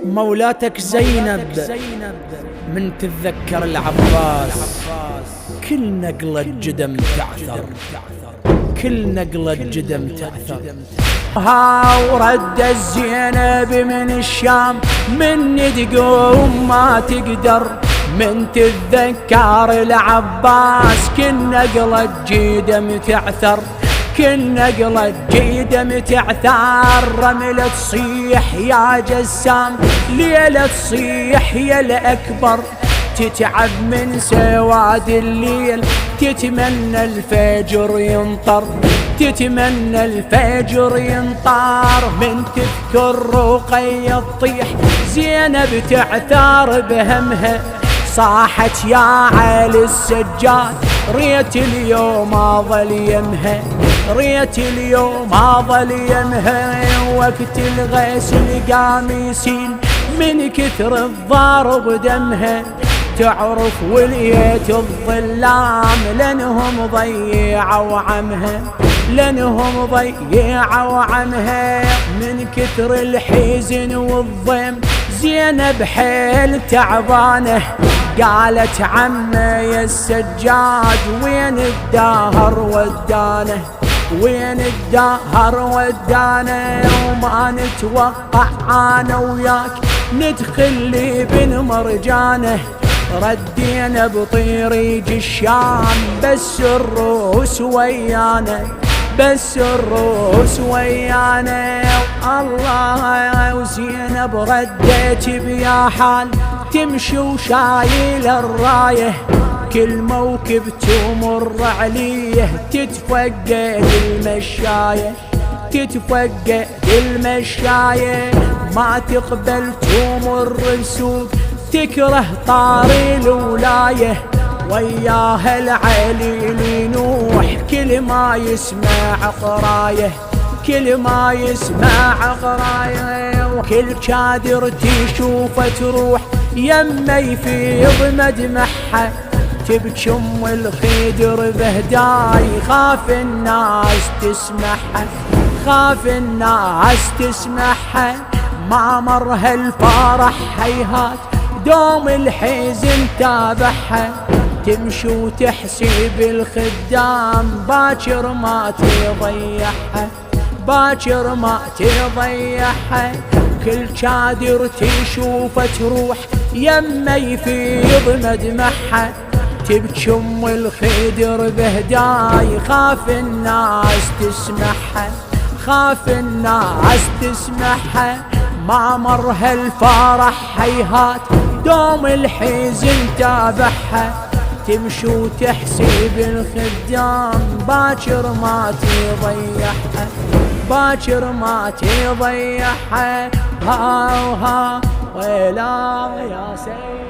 مولاتك زينب من تتذكر العباس كل نقلة جدم تعثر، كل نقلة جدم تعثر. ها ورد الزينب من الشام من تقوم ما تقدر، من تتذكر العباس كل نقلة جدم تعثر، كل نقلة جدم تعثر. رملة تصيح يا جسام، ليلة تصيح يا الأكبر، تتعب من سواد الليل، تتمنى الفجر ينطر، تتمنى الفجر ينطر. من تذكر رقية تطيح زينب تعثر بهمها، صاحت يا علي السجاد ريت اليوم اظل يمها، ريت اليوم اظل يمها. وقت الغسل قام يسيل من كثر الضرب دمها، تعرف وليت الظلام لانهم ضيعوا عمها، لانهم ضيعوا عمها. من كثر الحزن والضيم زينب حيل تعبانه، قالت عمي يا السجاد وين الدهر ودانه، وين الدهر ودانه. وما نتوقع انا وياك ندخل لي بن مرجانه، ردينا بطريق الشام بس الروس ويانا، بس الروس ويانا. الله وزينب رديت بيا حال تمشي وشايل الرايه، كل موكب تمر عليه تتفقد المشايه، تتفقد المشايه. ما تقبل تمر بسوق تكره طاري الولايه، وياها العليل ينوح كل ما يسمع قرايه، كل ما يسمع قرايه. وكل شادر تشوفه تروح يمه يفيض مدمحها، تبكي ام الخدر بهداي خاف الناس تسمعها، خاف الناس تسمعها. ما مر هالفرح هيهات دوم الحزن تابعها، تمشي وتحسب الخدام باكر ما تضيعها، باكر ما تضيعها. كل شادر تشوفه تروح يمه يفيض مدمحها، تبكي ام الخدر بهداي خاف الناس تسمعها، خاف الناس تسمعها. ما مر هالفرح هيهات دوم الحزن تابعها، تمشي وتحسب الخدام باكر ما تضيعها، باكر ما تضيعها. ها وها ويلا يا سيد.